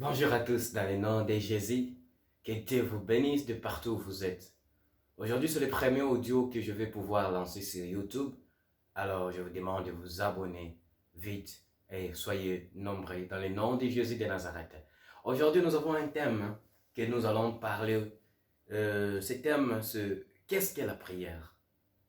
Bonjour à tous dans le nom de Jésus. Que Dieu vous bénisse de partout où vous êtes. Aujourd'hui, c'est le premier audio que je vais pouvoir lancer sur YouTube. Alors, je vous demande de vous abonner vite et soyez nombreux dans le nom de Jésus de Nazareth. Aujourd'hui, nous avons un thème que nous allons parler. Ce thème, c'est qu'est-ce qu'est la prière?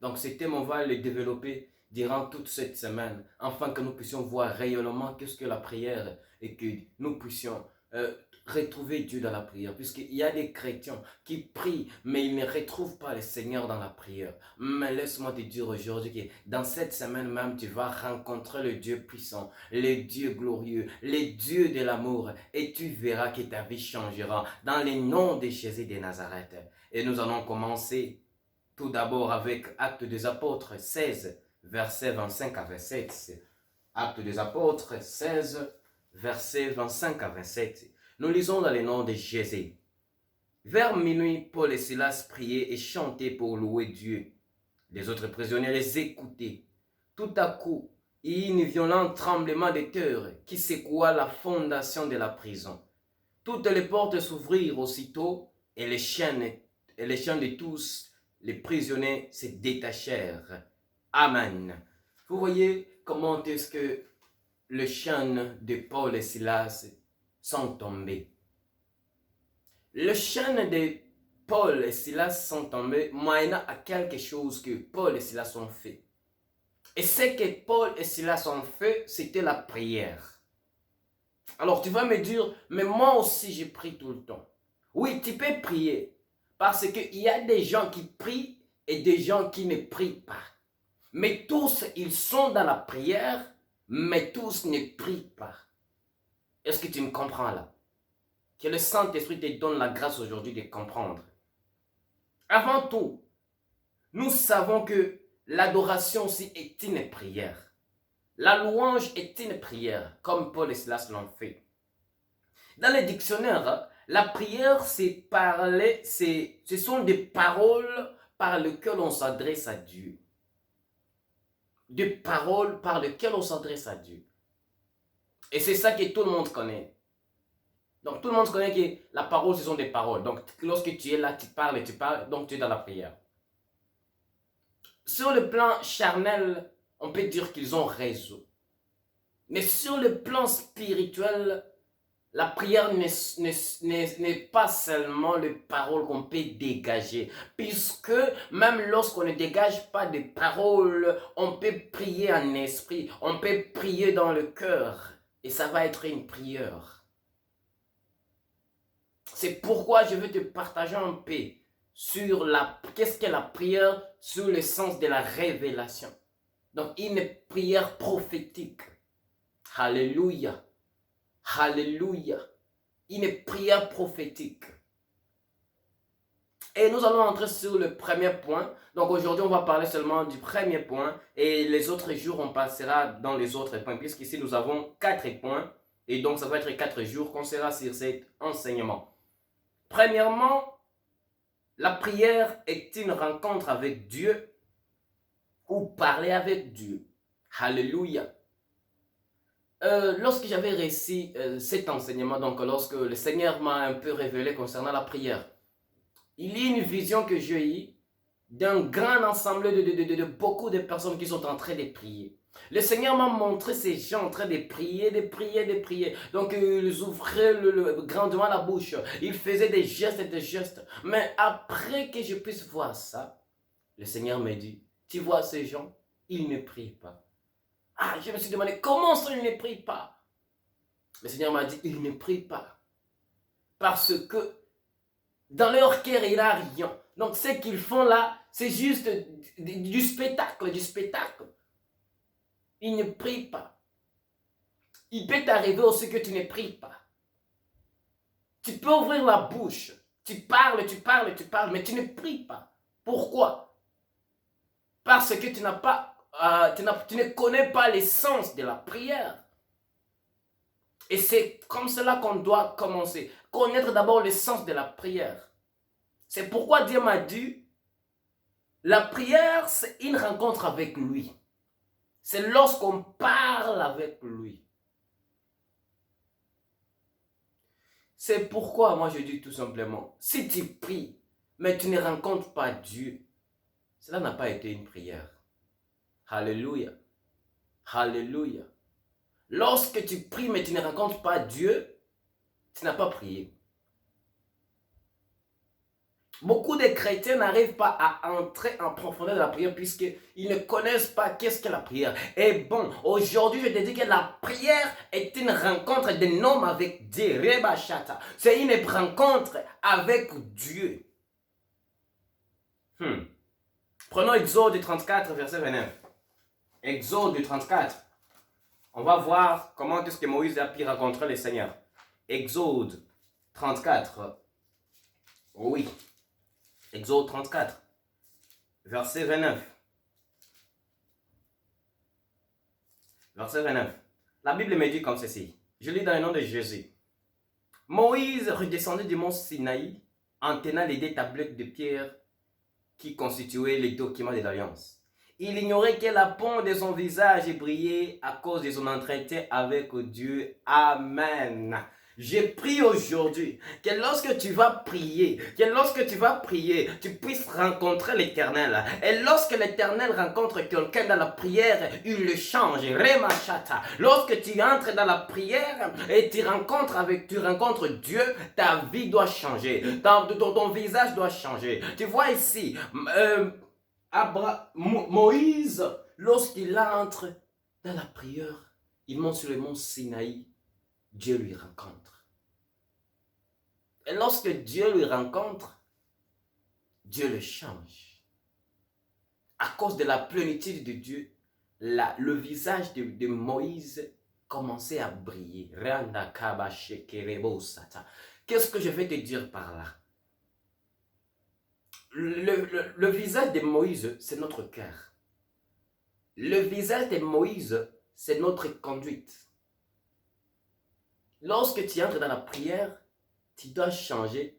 Donc, ce thème, on va le développer durant toute cette semaine, afin que nous puissions voir réellement qu'est-ce que la prière et que nous puissions retrouver Dieu dans la prière. Puisqu'il y a des chrétiens qui prient, mais ils ne retrouvent pas le Seigneur dans la prière. Mais laisse-moi te dire aujourd'hui que dans cette semaine même, tu vas rencontrer le Dieu puissant, le Dieu glorieux, le Dieu de l'amour, et tu verras que ta vie changera dans le nom de Jésus de Nazareth. Et nous allons commencer tout d'abord avec Actes des Apôtres 16, versets 25 à 27. Actes des Apôtres 16, versets 25 à 27. Nous lisons dans le nom de Jésus. Vers minuit, Paul et Silas priaient et chantaient pour louer Dieu. Les autres prisonniers les écoutaient. Tout à coup, il y eut un violent tremblement de terre qui secoua la fondation de la prison. Toutes les portes s'ouvrirent aussitôt et les chaînes de tous les prisonniers se détachèrent. Amen. Vous voyez comment est-ce que les chaînes de Paul et Silas sont tombées. Les chaînes de Paul et Silas sont tombées moyennant à quelque chose que Paul et Silas ont fait. Et ce que Paul et Silas ont fait, c'était la prière. Alors tu vas me dire, mais moi aussi je prie tout le temps. Oui, tu peux prier. Parce qu'il y a des gens qui prient et des gens qui ne prient pas. Mais tous, ils sont dans la prière, mais tous ne prient pas. Est-ce que tu me comprends là? Que le Saint-Esprit te donne la grâce aujourd'hui de comprendre. Avant tout, nous savons que l'adoration aussi est une prière. La louange est une prière, comme Paul et Silas l'ont fait. Dans les dictionnaires, la prière, ce sont des paroles par lesquelles on s'adresse à Dieu. Des paroles par lesquelles on s'adresse à Dieu. Et c'est ça que tout le monde connaît. Donc tout le monde connaît que la parole, ce sont des paroles. Donc lorsque tu es là, tu parles, donc tu es dans la prière. Sur le plan charnel, on peut dire qu'ils ont raison. Mais sur le plan spirituel, la prière n'est pas seulement les paroles qu'on peut dégager, puisque même lorsqu'on ne dégage pas de paroles, on peut prier en esprit, on peut prier dans le cœur, et ça va être une prière. C'est pourquoi je veux te partager un peu sur qu'est-ce qu'est la prière, sur le sens de la révélation. Donc une prière prophétique. Alléluia. Alléluia. Une prière prophétique. Et nous allons entrer sur le premier point. Donc aujourd'hui, on va parler seulement du premier point. Et les autres jours, on passera dans les autres points. Puisqu'ici, nous avons 4 points. Et donc, ça va être 4 jours qu'on sera sur cet enseignement. Premièrement, la prière est une rencontre avec Dieu ou parler avec Dieu. Alléluia. Lorsque j'avais réussi cet enseignement, donc lorsque le Seigneur m'a un peu révélé concernant la prière, il y a une vision que j'ai eue d'un grand ensemble de beaucoup de personnes qui sont en train de prier. Le Seigneur m'a montré ces gens en train de prier, de prier, de prier. Donc ils ouvraient grandement la bouche, ils faisaient des gestes. Mais après que je puisse voir ça, le Seigneur me dit, tu vois ces gens, ils ne prient pas. Ah, je me suis demandé, comment ça ils ne prient pas? Le Seigneur m'a dit, ils ne prient pas. Parce que dans leur cœur, il n'y a rien. Donc ce qu'ils font là, c'est juste du spectacle, Ils ne prient pas. Il peut t'arriver aussi que tu ne pries pas. Tu peux ouvrir la bouche, tu parles, mais tu ne pries pas. Pourquoi? Parce que tu ne connais pas l'essence de la prière. Et c'est comme cela qu'on doit commencer. Connaître d'abord l'essence de la prière. C'est pourquoi Dieu m'a dit, la prière, c'est une rencontre avec lui. C'est lorsqu'on parle avec lui. C'est pourquoi moi je dis tout simplement, si tu pries, mais tu ne rencontres pas Dieu, cela n'a pas été une prière. Alléluia. Alléluia. Lorsque tu pries, mais tu ne rencontres pas Dieu, tu n'as pas prié. Beaucoup de chrétiens n'arrivent pas à entrer en profondeur de la prière puisqu'ils ne connaissent pas qu'est-ce que la prière. Et bon, aujourd'hui, je te dis que la prière est une rencontre d'un homme avec Dieu. Rebashata. C'est une rencontre avec Dieu. Prenons Exode 34, verset 29. Exode 34. On va voir comment est-ce que Moïse a pu rencontrer le Seigneur. Exode 34. Oui. Exode 34, verset 29. Verset 29. La Bible me dit comme ceci. Je lis dans le nom de Jésus. Moïse redescendit du mont Sinaï en tenant les deux tablettes de pierre qui constituaient les documents de l'alliance. Il ignorait que la paume de son visage brillait à cause de son entretien avec Dieu. Amen. J'ai prié aujourd'hui que lorsque tu vas prier, tu puisses rencontrer l'Éternel. Et lorsque l'Éternel rencontre quelqu'un dans la prière, il le change. Remachata. Lorsque tu entres dans la prière et tu rencontres Dieu, ta vie doit changer. Ton visage doit changer. Tu vois ici, Moïse, lorsqu'il entre dans la prière, il monte sur le mont Sinaï, Dieu lui rencontre. Et lorsque Dieu lui rencontre, Dieu le change. À cause de la plénitude de Dieu, le visage de Moïse commençait à briller. Qu'est-ce que je vais te dire par là? Le visage de Moïse, c'est notre cœur. Le visage de Moïse, c'est notre conduite. Lorsque tu entres dans la prière, tu dois changer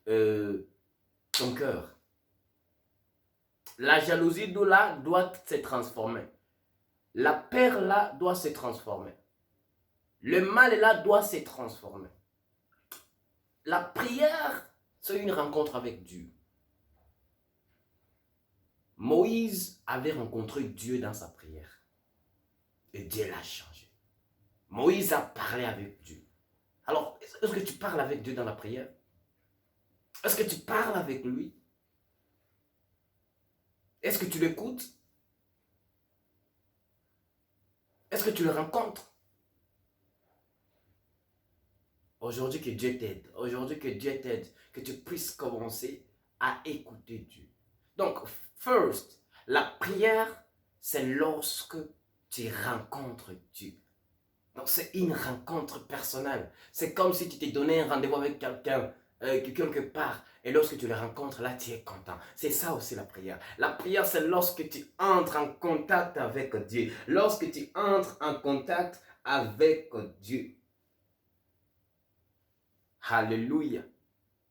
ton cœur. La jalousie doit se transformer. La peur là doit se transformer. Le mal là doit se transformer. La prière, c'est une rencontre avec Dieu. Moïse avait rencontré Dieu dans sa prière. Et Dieu l'a changé. Moïse a parlé avec Dieu. Alors, est-ce que tu parles avec Dieu dans la prière? Est-ce que tu parles avec lui? Est-ce que tu l'écoutes? Est-ce que tu le rencontres? Aujourd'hui que Dieu t'aide. Aujourd'hui que Dieu t'aide. Que tu puisses commencer à écouter Dieu. Donc, first, la prière, c'est lorsque tu rencontres Dieu. Donc, c'est une rencontre personnelle. C'est comme si tu t'es donné un rendez-vous avec quelqu'un quelque part. Et lorsque tu le rencontres, là, tu es content. C'est ça aussi la prière. La prière, c'est lorsque tu entres en contact avec Dieu. Lorsque tu entres en contact avec Dieu. Alléluia.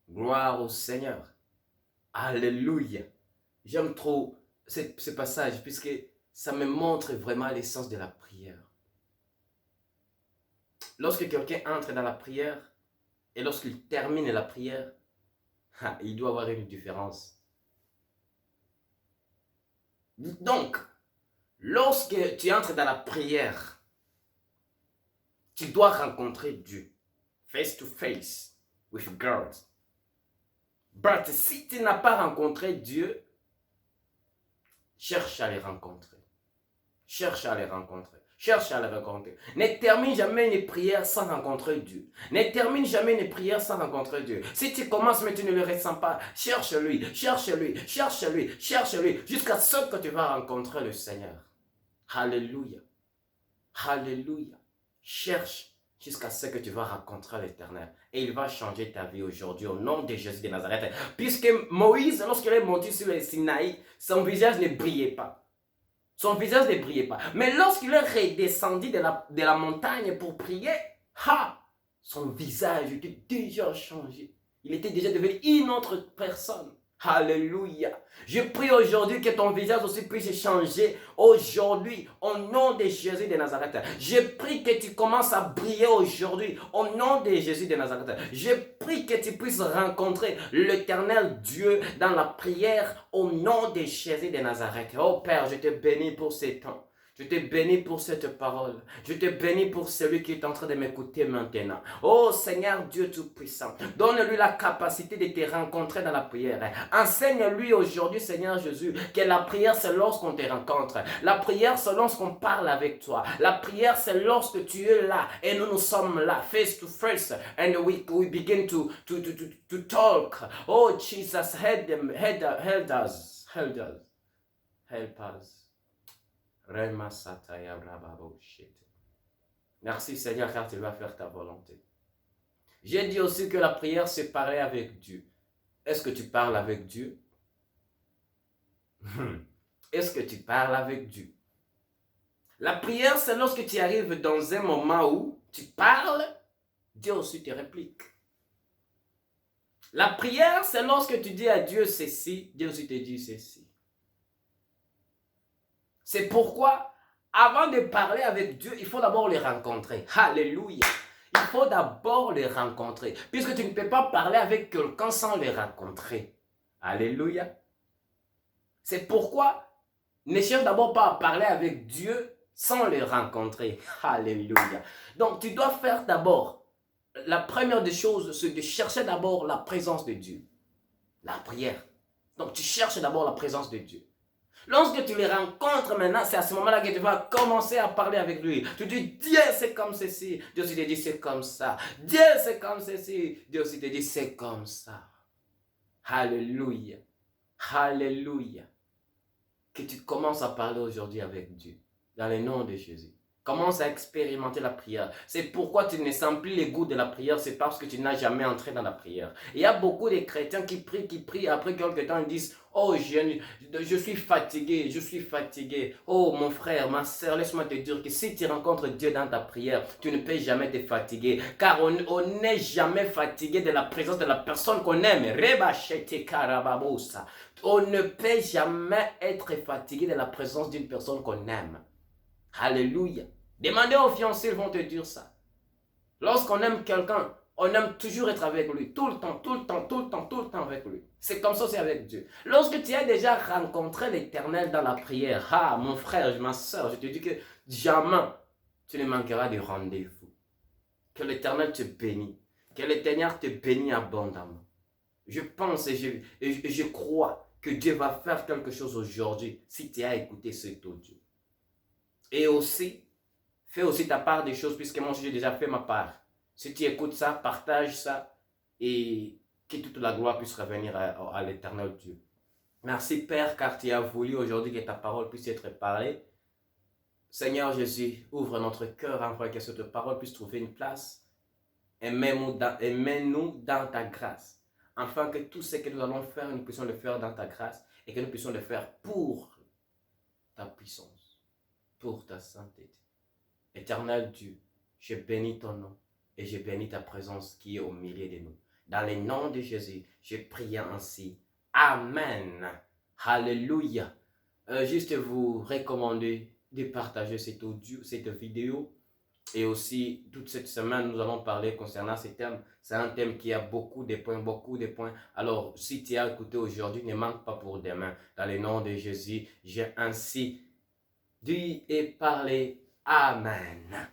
Gloire au Seigneur. Alléluia. J'aime trop ce passage puisque ça me montre vraiment l'essence de la prière. Lorsque quelqu'un entre dans la prière et lorsqu'il termine la prière, il doit avoir une différence. Donc, lorsque tu entres dans la prière, tu dois rencontrer Dieu, face to face with God. But si tu n'as pas rencontré Dieu, cherche à les rencontrer. Cherche à les rencontrer. Cherche à les rencontrer. Ne termine jamais une prière sans rencontrer Dieu. Ne termine jamais une prière sans rencontrer Dieu. Si tu commences mais tu ne le ressens pas, cherche-lui, cherche-lui, cherche-lui, cherche-lui, jusqu'à ce que tu vas rencontrer le Seigneur. Alléluia. Alléluia. Cherche jusqu'à ce que tu vas rencontrer l'Éternel. Et il va changer ta vie aujourd'hui au nom de Jésus de Nazareth. Puisque Moïse, lorsqu'il est monté sur le Sinaï, son visage ne brillait pas. Son visage ne brillait pas. Mais lorsqu'il est redescendu de la montagne pour prier, son visage était déjà changé. Il était déjà devenu une autre personne. Alléluia. Je prie aujourd'hui que ton visage aussi puisse changer aujourd'hui au nom de Jésus de Nazareth. Je prie que tu commences à briller aujourd'hui au nom de Jésus de Nazareth. Je prie que tu puisses rencontrer l'Éternel Dieu dans la prière au nom de Jésus de Nazareth. Oh Père, je te bénis pour ces temps. Je te bénis pour cette parole. Je te bénis pour celui qui est en train de m'écouter maintenant. Oh Seigneur Dieu Tout-Puissant, donne-lui la capacité de te rencontrer dans la prière. Enseigne-lui aujourd'hui, Seigneur Jésus, que la prière c'est lorsqu'on te rencontre. La prière c'est lorsqu'on parle avec toi. La prière c'est lorsque tu es là et nous sommes là, face to face, and we begin to talk. Oh Jesus, help us. Help us. Merci Seigneur car tu vas faire ta volonté. J'ai dit aussi que la prière c'est parler avec Dieu. Est-ce que tu parles avec Dieu? Est-ce que tu parles avec Dieu? La prière c'est lorsque tu arrives dans un moment où tu parles, Dieu aussi te réplique. La prière c'est lorsque tu dis à Dieu ceci, Dieu aussi te dit ceci. C'est pourquoi, avant de parler avec Dieu, il faut d'abord les rencontrer. Alléluia. Il faut d'abord les rencontrer. Puisque tu ne peux pas parler avec quelqu'un sans les rencontrer. Alléluia. C'est pourquoi, ne cherche d'abord pas à parler avec Dieu sans les rencontrer. Alléluia. Donc, tu dois faire d'abord, la première des choses, c'est de chercher d'abord la présence de Dieu. La prière. Donc, tu cherches d'abord la présence de Dieu. Lorsque tu les rencontres maintenant, c'est à ce moment-là que tu vas commencer à parler avec lui. Tu dis, Dieu c'est comme ceci. Dieu aussi te dit, c'est comme ça. Dieu c'est comme ceci. Dieu aussi te dit, c'est comme ça. Alléluia. Alléluia. Que tu commences à parler aujourd'hui avec Dieu. Dans le nom de Jésus. Commence à expérimenter la prière. C'est pourquoi tu ne sens plus le goût de la prière. C'est parce que tu n'as jamais entré dans la prière. Il y a beaucoup de chrétiens qui prient. Après quelques temps, ils disent, oh, je suis fatigué, je suis fatigué. Oh, mon frère, ma soeur, laisse-moi te dire que si tu rencontres Dieu dans ta prière, tu ne peux jamais te fatiguer. Car on n'est jamais fatigué de la présence de la personne qu'on aime. On ne peut jamais être fatigué de la présence d'une personne qu'on aime. Alléluia. Demandez aux fiancés, ils vont te dire ça. Lorsqu'on aime quelqu'un, on aime toujours être avec lui. Tout le temps, tout le temps, tout le temps, tout le temps avec lui. C'est comme ça aussi avec Dieu. Lorsque tu as déjà rencontré l'Éternel dans la prière, ah, mon frère, ma soeur, je te dis que jamais tu ne manqueras de rendez-vous. Que l'Éternel te bénisse. Que l'Éternel te bénisse abondamment. Je pense et je crois que Dieu va faire quelque chose aujourd'hui si tu as écouté cet audio. Et aussi, fais aussi ta part des choses puisque moi j'ai déjà fait ma part. Si tu écoutes ça, partage ça et que toute la gloire puisse revenir à l'Éternel Dieu. Merci Père car tu as voulu aujourd'hui que ta parole puisse être parlée. Seigneur Jésus, ouvre notre cœur afin que cette parole puisse trouver une place et mets-nous dans ta grâce. Afin que tout ce que nous allons faire, nous puissions le faire dans ta grâce et que nous puissions le faire pour ta puissance, pour ta sainteté. Éternel Dieu, je bénis ton nom et je bénis ta présence qui est au milieu de nous. Dans le nom de Jésus, je prie ainsi. Amen. Alléluia. Juste vous recommander de partager cet audio, cette vidéo. Et aussi, toute cette semaine, nous allons parler concernant ce thème. C'est un thème qui a beaucoup de points, beaucoup de points. Alors, si tu as écouté aujourd'hui, ne manque pas pour demain. Dans le nom de Jésus, j'ai ainsi dit et parlé. Amen.